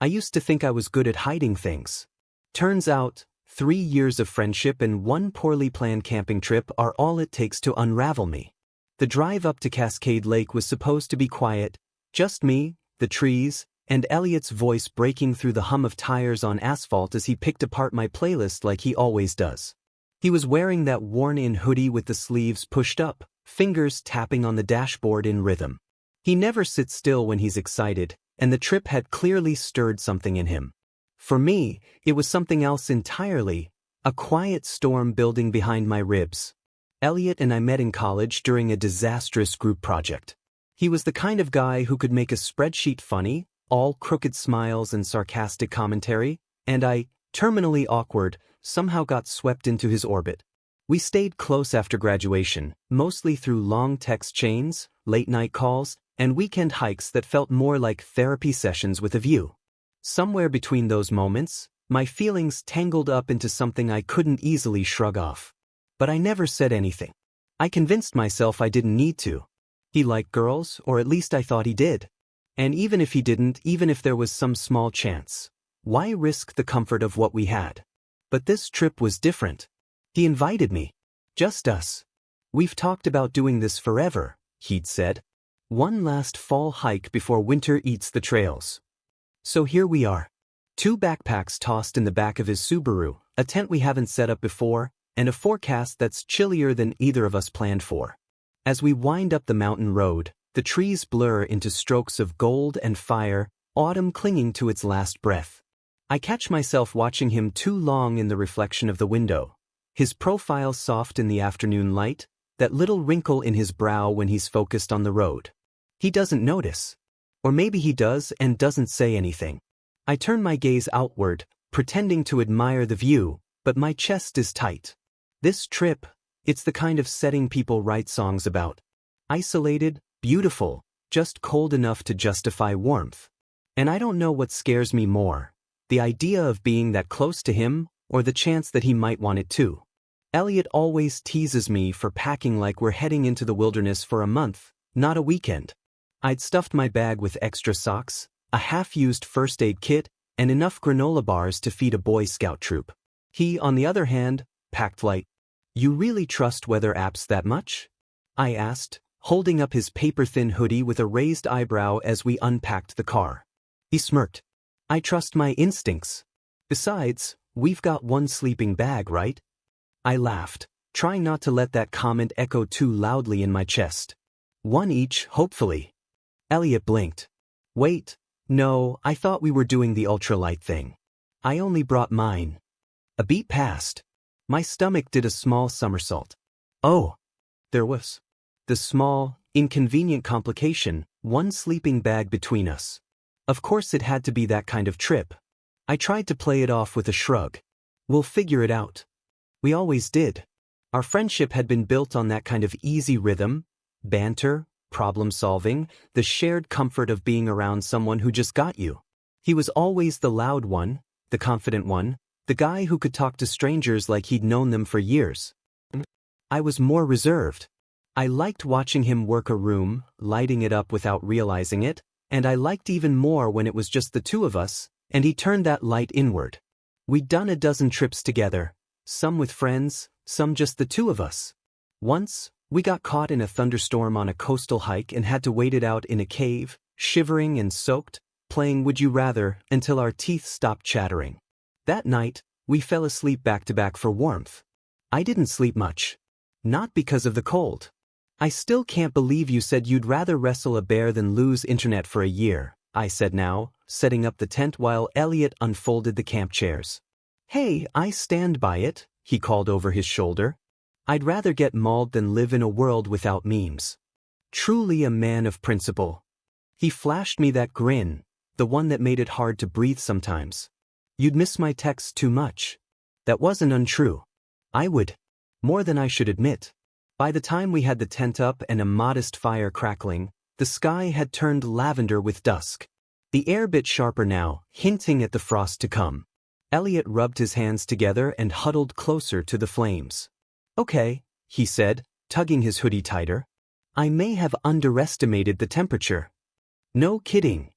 I used to think I was good at hiding things. Turns out, 3 years of friendship and one poorly planned camping trip are all it takes to unravel me. The drive up to Cascade Lake was supposed to be quiet, just me, the trees, and Elliot's voice breaking through the hum of tires on asphalt as he picked apart my playlist like he always does. He was wearing that worn-in hoodie with the sleeves pushed up, fingers tapping on the dashboard in rhythm. He never sits still when he's excited, and the trip had clearly stirred something in him. For me, it was something else entirely, a quiet storm building behind my ribs. Elliot and I met in college during a disastrous group project. He was the kind of guy who could make a spreadsheet funny, all crooked smiles and sarcastic commentary, and I, terminally awkward, somehow got swept into his orbit. We stayed close after graduation, mostly through long text chains, late-night calls, and weekend hikes that felt more like therapy sessions with a view. Somewhere between those moments, my feelings tangled up into something I couldn't easily shrug off. But I never said anything. I convinced myself I didn't need to. He liked girls, or at least I thought he did. And even if he didn't, even if there was some small chance, why risk the comfort of what we had? But this trip was different. He invited me. Just us. We've talked about doing this forever, he'd said. One last fall hike before winter eats the trails. So here we are. 2 backpacks tossed in the back of his Subaru, a tent we haven't set up before, and a forecast that's chillier than either of us planned for. As we wind up the mountain road, the trees blur into strokes of gold and fire, autumn clinging to its last breath. I catch myself watching him too long in the reflection of the window. His profile soft in the afternoon light, that little wrinkle in his brow when he's focused on the road. He doesn't notice. Or maybe he does and doesn't say anything. I turn my gaze outward, pretending to admire the view, but my chest is tight. This trip, it's the kind of setting people write songs about. Isolated, beautiful, just cold enough to justify warmth. And I don't know what scares me more, the idea of being that close to him, or the chance that he might want it too. Elliot always teases me for packing like we're heading into the wilderness for a month, not a weekend. I'd stuffed my bag with extra socks, a half-used first aid kit, and enough granola bars to feed a Boy Scout troop. He, on the other hand, packed light. You really trust weather apps that much? I asked, holding up his paper-thin hoodie with a raised eyebrow as we unpacked the car. He smirked. I trust my instincts. Besides, we've got one sleeping bag, right? I laughed, trying not to let that comment echo too loudly in my chest. One each, hopefully. Elliot blinked. Wait, no, I thought we were doing the ultralight thing. I only brought mine. A beat passed. My stomach did a small somersault. Oh, there was. The small, inconvenient complication, one sleeping bag between us. Of course it had to be that kind of trip. I tried to play it off with a shrug. We'll figure it out. We always did. Our friendship had been built on that kind of easy rhythm, banter, problem-solving, the shared comfort of being around someone who just got you. He was always the loud one, the confident one, the guy who could talk to strangers like he'd known them for years. I was more reserved. I liked watching him work a room, lighting it up without realizing it, and I liked even more when it was just the two of us, and he turned that light inward. We'd done a dozen trips together, some with friends, some just the two of us. Once, we got caught in a thunderstorm on a coastal hike and had to wait it out in a cave, shivering and soaked, playing Would You Rather until our teeth stopped chattering. That night, we fell asleep back-to-back for warmth. I didn't sleep much. Not because of the cold. I still can't believe you said you'd rather wrestle a bear than lose internet for a year, I said now, setting up the tent while Elliot unfolded the camp chairs. Hey, I stand by it, he called over his shoulder. I'd rather get mauled than live in a world without memes. Truly a man of principle. He flashed me that grin, the one that made it hard to breathe sometimes. You'd miss my texts too much. That wasn't untrue. I would. More than I should admit. By the time we had the tent up and a modest fire crackling, the sky had turned lavender with dusk. The air bit sharper now, hinting at the frost to come. Elliot rubbed his hands together and huddled closer to the flames. Okay, he said, tugging his hoodie tighter. I may have underestimated the temperature. No kidding.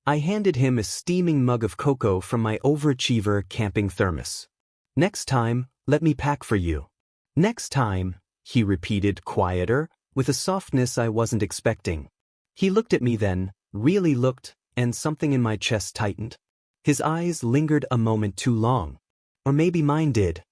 I handed him a steaming mug of cocoa from my overachiever camping thermos. Next time, let me pack for you. Next time, he repeated, quieter, with a softness I wasn't expecting. He looked at me then, really looked, and something in my chest tightened. His eyes lingered a moment too long. Or maybe mine did.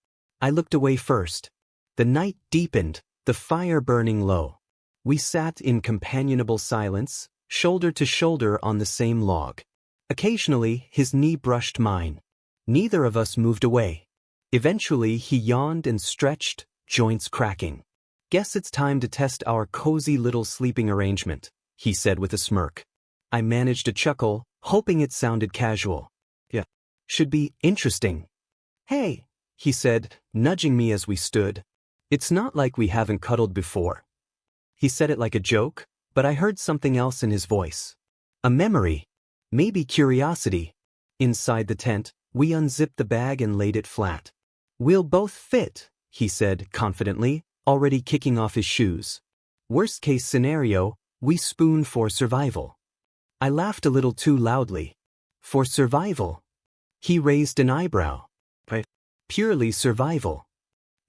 I looked away first. The night deepened, the fire burning low. We sat in companionable silence, shoulder to shoulder on the same log. Occasionally, his knee brushed mine. Neither of us moved away. Eventually, he yawned and stretched, joints cracking. Guess it's time to test our cozy little sleeping arrangement, he said with a smirk. I managed a chuckle, hoping it sounded casual. Yeah. Should be interesting. Hey, he said, nudging me as we stood. It's not like we haven't cuddled before. He said it like a joke, but I heard something else in his voice. A memory. Maybe curiosity. Inside the tent, we unzipped the bag and laid it flat. We'll both fit, he said confidently, already kicking off his shoes. Worst case scenario, we spoon for survival. I laughed a little too loudly. For survival? He raised an eyebrow. Purely survival.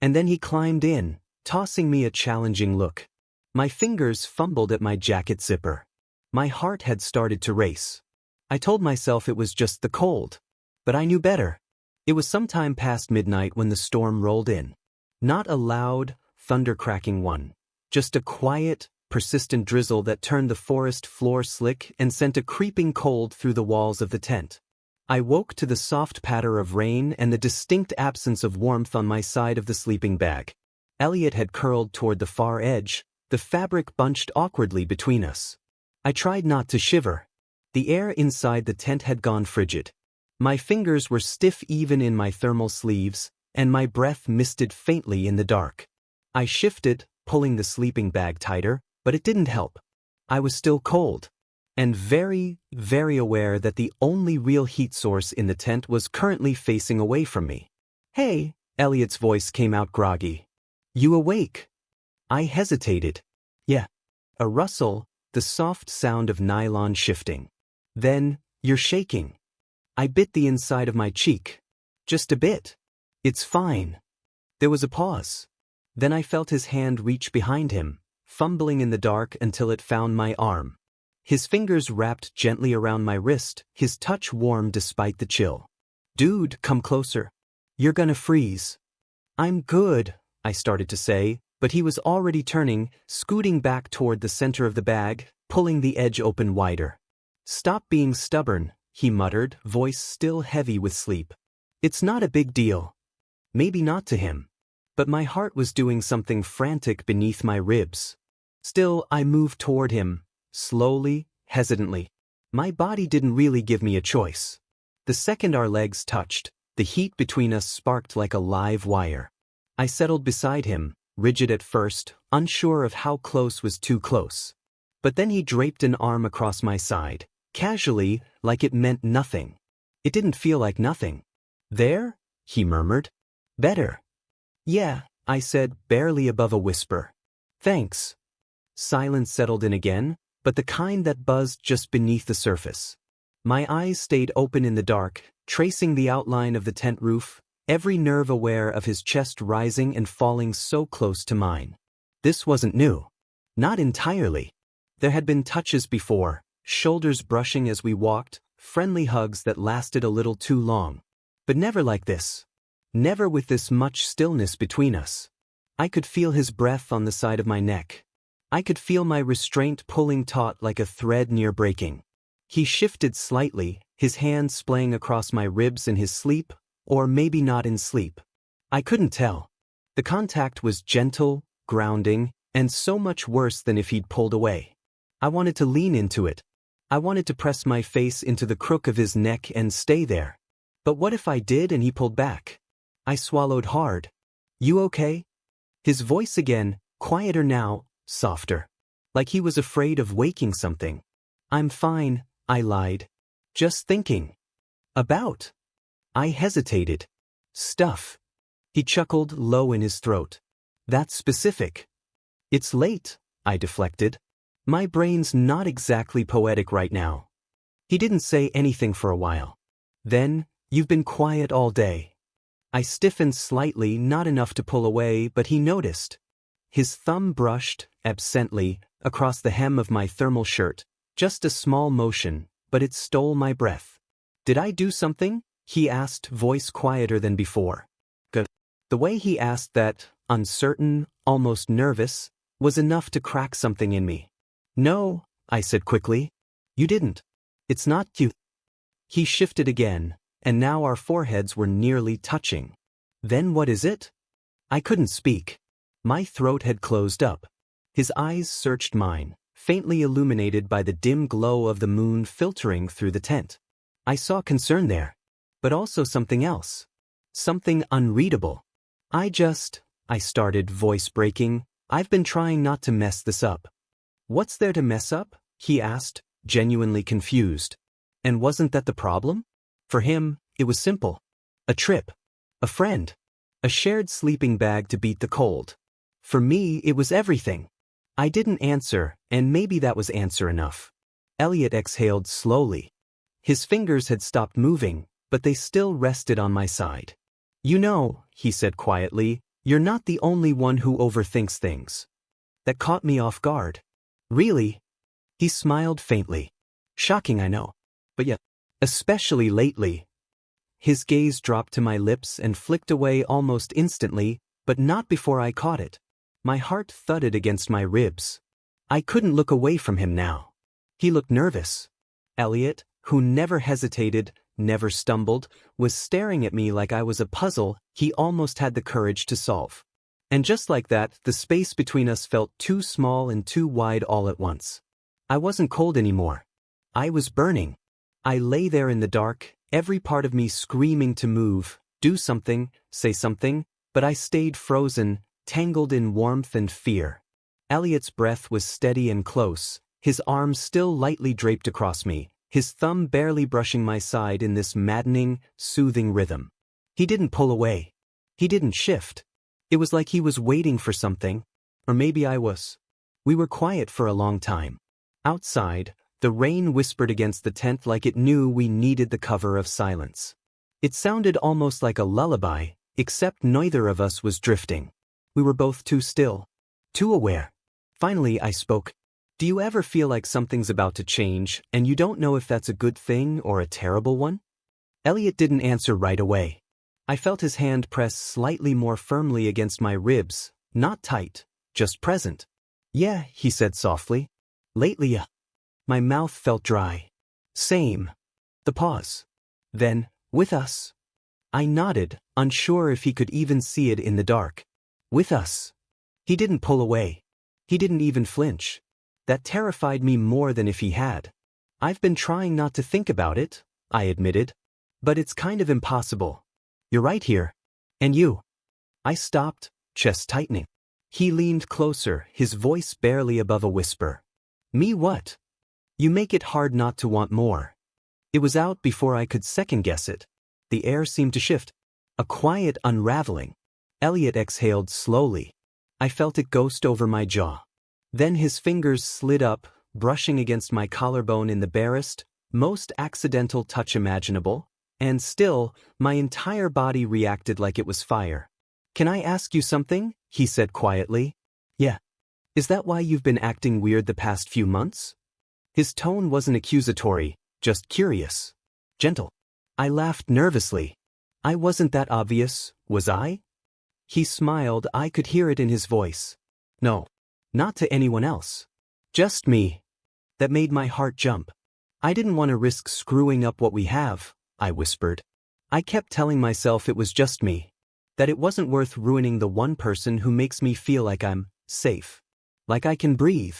And then he climbed in, tossing me a challenging look. My fingers fumbled at my jacket zipper. My heart had started to race. I told myself it was just the cold. But I knew better. It was sometime past midnight when the storm rolled in. Not a loud, thunder-cracking one. Just a quiet, persistent drizzle that turned the forest floor slick and sent a creeping cold through the walls of the tent. I woke to the soft patter of rain and the distinct absence of warmth on my side of the sleeping bag. Elliot had curled toward the far edge, the fabric bunched awkwardly between us. I tried not to shiver. The air inside the tent had gone frigid. My fingers were stiff even in my thermal sleeves, and my breath misted faintly in the dark. I shifted, pulling the sleeping bag tighter, but it didn't help. I was still cold. And very, very aware that the only real heat source in the tent was currently facing away from me. Hey, Elliot's voice came out groggy. You awake? I hesitated. Yeah. A rustle, the soft sound of nylon shifting. Then, you're shaking. I bit the inside of my cheek. Just a bit. It's fine. There was a pause. Then I felt his hand reach behind him, fumbling in the dark until it found my arm. His fingers wrapped gently around my wrist, his touch warm despite the chill. Dude, come closer. You're gonna freeze. I'm good, I started to say, but he was already turning, scooting back toward the center of the bag, pulling the edge open wider. Stop being stubborn, he muttered, voice still heavy with sleep. It's not a big deal. Maybe not to him. But my heart was doing something frantic beneath my ribs. Still, I moved toward him, slowly, hesitantly. My body didn't really give me a choice. The second our legs touched, the heat between us sparked like a live wire. I settled beside him, rigid at first, unsure of how close was too close. But then he draped an arm across my side, casually, like it meant nothing. It didn't feel like nothing. There? He murmured. Better. Yeah, I said, barely above a whisper. Thanks. Silence settled in again, but the kind that buzzed just beneath the surface. My eyes stayed open in the dark, tracing the outline of the tent roof, every nerve aware of his chest rising and falling so close to mine. This wasn't new. Not entirely. There had been touches before, shoulders brushing as we walked, friendly hugs that lasted a little too long. But never like this. Never with this much stillness between us. I could feel his breath on the side of my neck. I could feel my restraint pulling taut like a thread near breaking. He shifted slightly, his hand splaying across my ribs in his sleep, or maybe not in sleep. I couldn't tell. The contact was gentle, grounding, and so much worse than if he'd pulled away. I wanted to lean into it. I wanted to press my face into the crook of his neck and stay there. But what if I did and he pulled back? I swallowed hard. You okay? His voice again, quieter now, softer. Like he was afraid of waking something. I'm fine, I lied. Just thinking. About. I hesitated. Stuff. He chuckled low in his throat. That's specific. It's late, I deflected. My brain's not exactly poetic right now. He didn't say anything for a while. Then, "You've been quiet all day." I stiffened slightly, not enough to pull away, but he noticed. His thumb brushed, absently, across the hem of my thermal shirt, just a small motion, but it stole my breath. "Did I do something?" he asked, voice quieter than before. The way he asked that, uncertain, almost nervous, was enough to crack something in me. "No," I said quickly. "You didn't. It's not cute." He shifted again, and now our foreheads were nearly touching. "Then what is it?" I couldn't speak. My throat had closed up. His eyes searched mine, faintly illuminated by the dim glow of the moon filtering through the tent. I saw concern there, but also something else. Something unreadable. I started, voice breaking. "I've been trying not to mess this up." "What's there to mess up?" he asked, genuinely confused. And wasn't that the problem? For him, it was simple. A trip. A friend. A shared sleeping bag to beat the cold. For me, it was everything. I didn't answer, and maybe that was answer enough. Elliot exhaled slowly. His fingers had stopped moving, but they still rested on my side. "You know," he said quietly, "you're not the only one who overthinks things." That caught me off guard. "Really?" He smiled faintly. "Shocking, I know. But yeah, especially lately." His gaze dropped to my lips and flicked away almost instantly, but not before I caught it. My heart thudded against my ribs. I couldn't look away from him now. He looked nervous. Elliot, who never hesitated, never stumbled, was staring at me like I was a puzzle he almost had the courage to solve. And just like that, the space between us felt too small and too wide all at once. I wasn't cold anymore. I was burning. I lay there in the dark, every part of me screaming to move, do something, say something, but I stayed frozen, tangled in warmth and fear. Elliot's breath was steady and close, his arms still lightly draped across me, his thumb barely brushing my side in this maddening, soothing rhythm. He didn't pull away. He didn't shift. It was like he was waiting for something. Or maybe I was. We were quiet for a long time. Outside, the rain whispered against the tent like it knew we needed the cover of silence. It sounded almost like a lullaby, except neither of us was drifting. We were both too still, too aware. Finally, I spoke. "Do you ever feel like something's about to change, and you don't know if that's a good thing or a terrible one?" Elliot didn't answer right away. I felt his hand press slightly more firmly against my ribs, not tight, just present. "Yeah," he said softly. "Lately, yeah." My mouth felt dry. "Same." The pause. Then, "With us." I nodded, unsure if he could even see it in the dark. "With us." He didn't pull away. He didn't even flinch. That terrified me more than if he had. "I've been trying not to think about it," I admitted. "But it's kind of impossible. You're right here. And you." I stopped, chest tightening. He leaned closer, his voice barely above a whisper. "Me what?" "You make it hard not to want more." It was out before I could second-guess it. The air seemed to shift. A quiet unraveling. Elliot exhaled slowly. I felt it ghost over my jaw. Then his fingers slid up, brushing against my collarbone in the barest, most accidental touch imaginable, and still, my entire body reacted like it was fire. "Can I ask you something?" he said quietly. "Yeah." "Is that why you've been acting weird the past few months?" His tone wasn't accusatory, just curious. Gentle. I laughed nervously. I wasn't that obvious, was I? He smiled, I could hear it in his voice. "No. Not to anyone else. Just me." That made my heart jump. "I didn't want to risk screwing up what we have," I whispered. I kept telling myself it was just me. That it wasn't worth ruining the one person who makes me feel like I'm safe. Like I can breathe.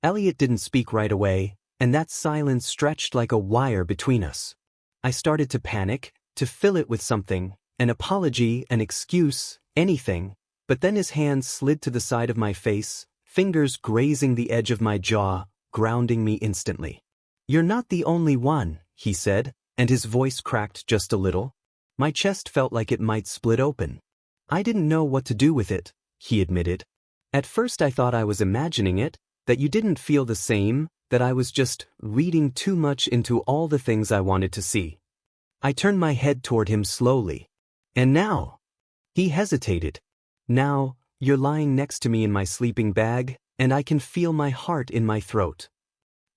Elliot didn't speak right away, and that silence stretched like a wire between us. I started to panic, to fill it with something, an apology, an excuse, anything, but then his hand slid to the side of my face, fingers grazing the edge of my jaw, grounding me instantly. "You're not the only one," he said, and his voice cracked just a little. My chest felt like it might split open. "I didn't know what to do with it," he admitted. "At first I thought I was imagining it, that you didn't feel the same, that I was just reading too much into all the things I wanted to see. I turned my head toward him slowly. And now? He hesitated. Now, you're lying next to me in my sleeping bag, and I can feel my heart in my throat.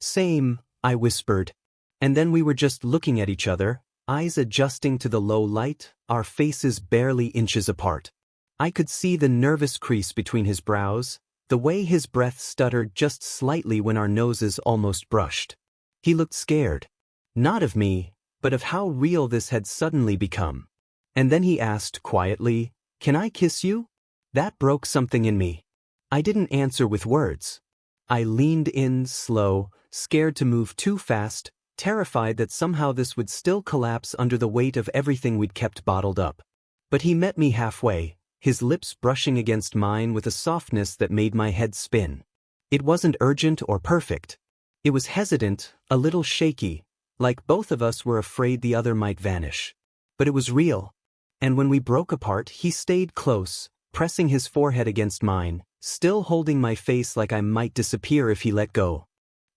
Same, I whispered. And then we were just looking at each other, eyes adjusting to the low light, our faces barely inches apart. I could see the nervous crease between his brows, the way his breath stuttered just slightly when our noses almost brushed. He looked scared. Not of me, but of how real this had suddenly become. And then he asked quietly, "Can I kiss you?" That broke something in me. I didn't answer with words. I leaned in, slow, scared to move too fast, terrified that somehow this would still collapse under the weight of everything we'd kept bottled up. But he met me halfway, his lips brushing against mine with a softness that made my head spin. It wasn't urgent or perfect. It was hesitant, a little shaky, like both of us were afraid the other might vanish. But it was real. And when we broke apart, he stayed close, pressing his forehead against mine, still holding my face like I might disappear if he let go.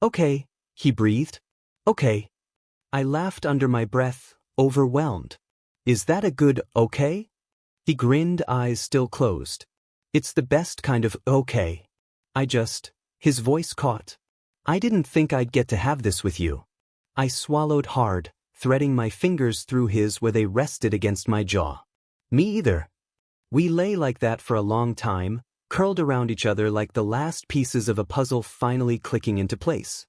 "Okay," he breathed. "Okay." I laughed under my breath, overwhelmed. "Is that a good okay?" He grinned, eyes still closed. "It's the best kind of okay. His voice caught. "I didn't think I'd get to have this with you." I swallowed hard, threading my fingers through his where they rested against my jaw. "Me either." We lay like that for a long time, curled around each other like the last pieces of a puzzle finally clicking into place.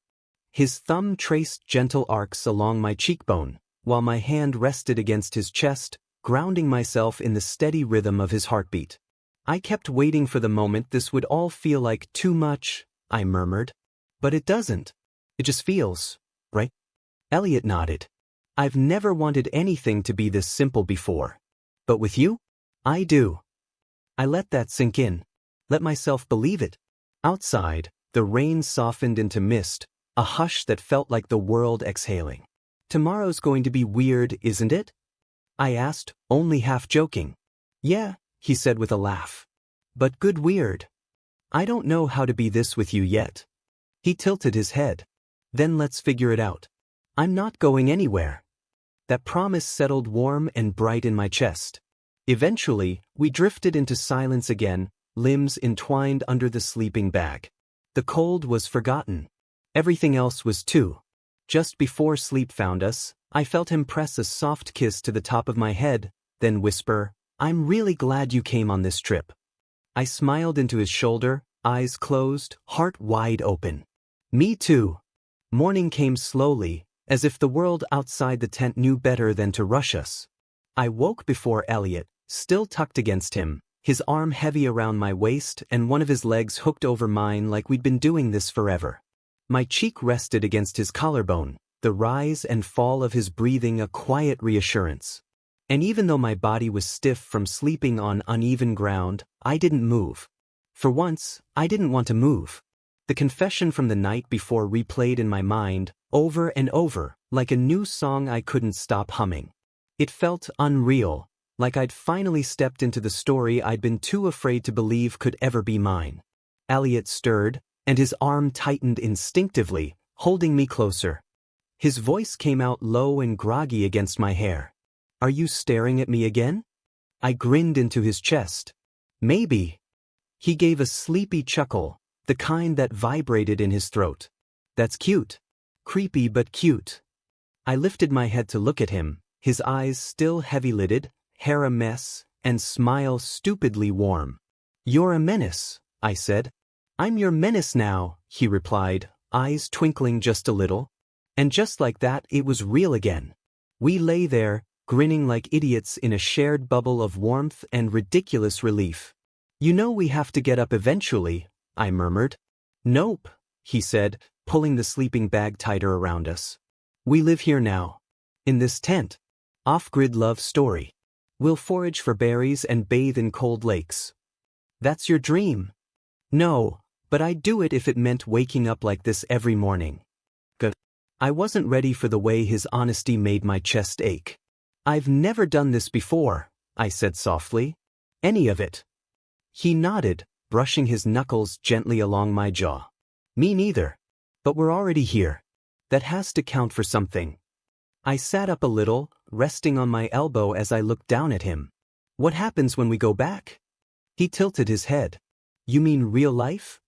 His thumb traced gentle arcs along my cheekbone, while my hand rested against his chest, grounding myself in the steady rhythm of his heartbeat. I kept waiting for the moment this would all feel like too much, I murmured. "But it doesn't. It just feels, right?" Elliot nodded. "I've never wanted anything to be this simple before. But with you? I do." I let that sink in. Let myself believe it. Outside, the rain softened into mist, a hush that felt like the world exhaling. "Tomorrow's going to be weird, isn't it?" I asked, only half joking. "Yeah," he said with a laugh. "But good weird. I don't know how to be this with you yet." He tilted his head. "Then let's figure it out. I'm not going anywhere." That promise settled warm and bright in my chest. Eventually, we drifted into silence again, limbs entwined under the sleeping bag. The cold was forgotten. Everything else was too. Just before sleep found us, I felt him press a soft kiss to the top of my head, then whisper, "I'm really glad you came on this trip." I smiled into his shoulder, eyes closed, heart wide open. "Me too." Morning came slowly, as if the world outside the tent knew better than to rush us. I woke before Elliot, still tucked against him, his arm heavy around my waist and one of his legs hooked over mine like we'd been doing this forever. My cheek rested against his collarbone, the rise and fall of his breathing a quiet reassurance. And even though my body was stiff from sleeping on uneven ground, I didn't move. For once, I didn't want to move. The confession from the night before replayed in my mind, over and over, like a new song I couldn't stop humming. It felt unreal, like I'd finally stepped into the story I'd been too afraid to believe could ever be mine. Elliot stirred, and his arm tightened instinctively, holding me closer. His voice came out low and groggy against my hair. "Are you staring at me again?" I grinned into his chest. "Maybe." He gave a sleepy chuckle, the kind that vibrated in his throat. "That's cute. Creepy but cute." I lifted my head to look at him, his eyes still heavy-lidded, hair a mess, and smile stupidly warm. "You're a menace," I said. "I'm your menace now," he replied, eyes twinkling just a little. And just like that, it was real again. We lay there, grinning like idiots in a shared bubble of warmth and ridiculous relief. "You know we have to get up eventually," I murmured. "Nope," he said, pulling the sleeping bag tighter around us. "We live here now. In this tent. Off-grid love story. We'll forage for berries and bathe in cold lakes." "That's your dream." "No, but I'd do it if it meant waking up like this every morning." Good. I wasn't ready for the way his honesty made my chest ache. "I've never done this before," I said softly. "Any of it." He nodded, brushing his knuckles gently along my jaw. "Me neither. But we're already here. That has to count for something. I sat up a little, resting on my elbow as I looked down at him. What happens when we go back? He tilted his head. You mean real life?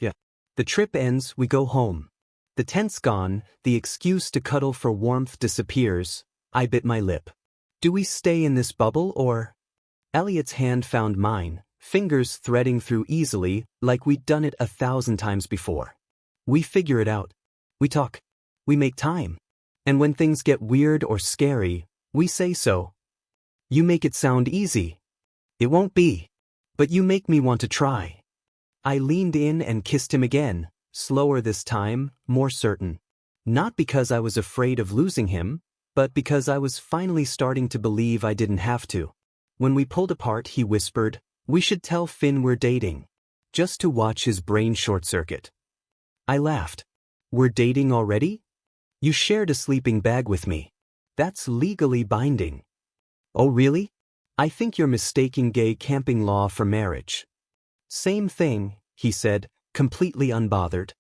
Yeah. The trip ends, we go home. The tent's gone, the excuse to cuddle for warmth disappears. I bit my lip. Do we stay in this bubble or? Elliot's hand found mine, fingers threading through easily, like we'd done it 1,000 times before. We figure it out. We talk. We make time. And when things get weird or scary, we say so. You make it sound easy. It won't be. But you make me want to try. I leaned in and kissed him again, slower this time, more certain. Not because I was afraid of losing him, but because I was finally starting to believe I didn't have to. When we pulled apart, he whispered, "We should tell Finn we're dating." Just to watch his brain short-circuit. I laughed. We're dating already? You shared a sleeping bag with me. That's legally binding. Oh really? I think you're mistaking gay camping law for marriage. Same thing, he said, completely unbothered.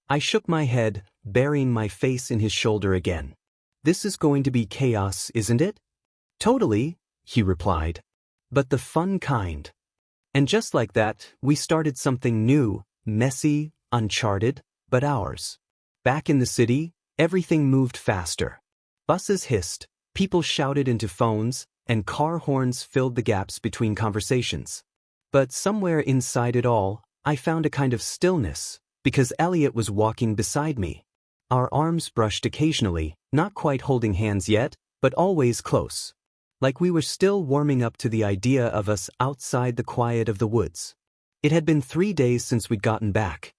I shook my head, burying my face in his shoulder again. This is going to be chaos, isn't it? Totally, he replied. But the fun kind. And just like that, we started something new, messy, uncharted, but ours. Back in the city, everything moved faster. Buses hissed, people shouted into phones, and car horns filled the gaps between conversations. But somewhere inside it all, I found a kind of stillness, because Elliot was walking beside me. Our arms brushed occasionally, not quite holding hands yet, but always close. Like we were still warming up to the idea of us outside the quiet of the woods. It had been 3 days since we'd gotten back.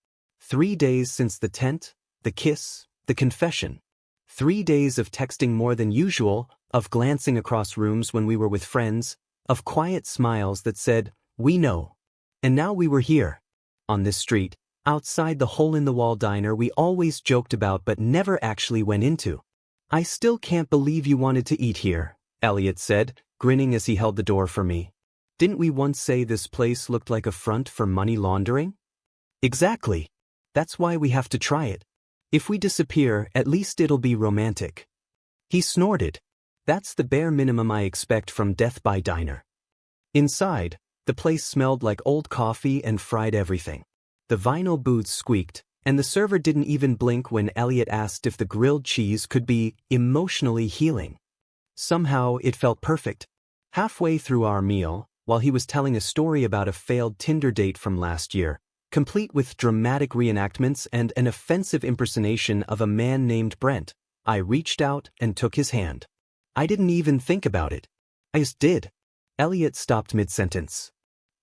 3 days since the tent, the kiss, the confession. 3 days of texting more than usual, of glancing across rooms when we were with friends, of quiet smiles that said, "We know." And now we were here. On this street, outside the hole-in-the-wall diner we always joked about but never actually went into. I still can't believe you wanted to eat here, Elliot said, grinning as he held the door for me. Didn't we once say this place looked like a front for money laundering? Exactly. That's why we have to try it. If we disappear, at least it'll be romantic. He snorted. That's the bare minimum I expect from Death by Diner. Inside, the place smelled like old coffee and fried everything. The vinyl booths squeaked, and the server didn't even blink when Elliot asked if the grilled cheese could be emotionally healing. Somehow, it felt perfect. Halfway through our meal, while he was telling a story about a failed Tinder date from last year, complete with dramatic reenactments and an offensive impersonation of a man named Brent, I reached out and took his hand. I didn't even think about it. I just did. Elliot stopped mid-sentence.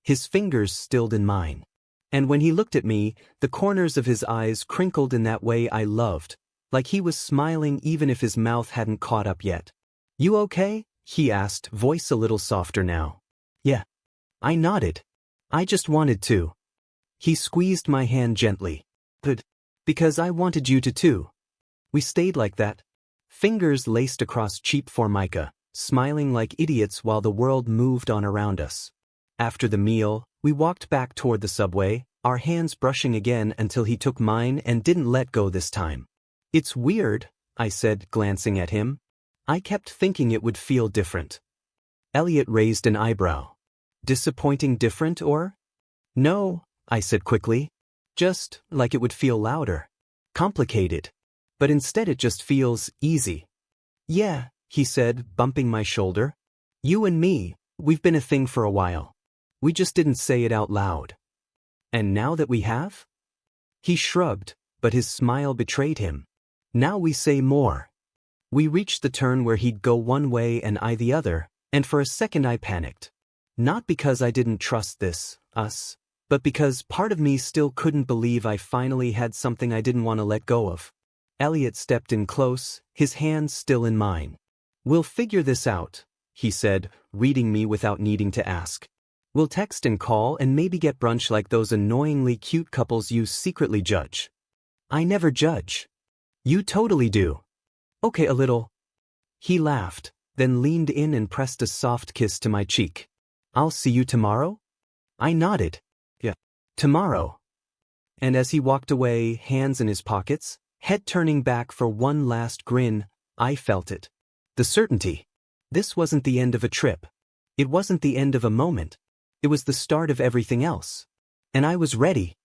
His fingers stilled in mine. And when he looked at me, the corners of his eyes crinkled in that way I loved, like he was smiling even if his mouth hadn't caught up yet. You okay? He asked, voice a little softer now. Yeah. I nodded. I just wanted to. He squeezed my hand gently. Good. Because I wanted you to too. We stayed like that. Fingers laced across cheap formica, smiling like idiots while the world moved on around us. After the meal, we walked back toward the subway, our hands brushing again until he took mine and didn't let go this time. It's weird, I said, glancing at him. I kept thinking it would feel different. Elliot raised an eyebrow. Disappointing different or? No, I said quickly. Just like it would feel louder. Complicated. But instead it just feels easy. Yeah, he said, bumping my shoulder. You and me, we've been a thing for a while. We just didn't say it out loud. And now that we have? He shrugged, but his smile betrayed him. Now we say more. We reached the turn where he'd go one way and I the other, and for a second I panicked. Not because I didn't trust us, but because part of me still couldn't believe I finally had something I didn't want to let go of. Elliot stepped in close, his hands still in mine. We'll figure this out, he said, reading me without needing to ask. We'll text and call and maybe get brunch like those annoyingly cute couples you secretly judge. I never judge. You totally do. Okay, a little. He laughed, then leaned in and pressed a soft kiss to my cheek. I'll see you tomorrow? I nodded. Yeah. Tomorrow. And as he walked away, hands in his pockets, Head turning back for one last grin, I felt it. The certainty. This wasn't the end of a trip. It wasn't the end of a moment. It was the start of everything else. And I was ready.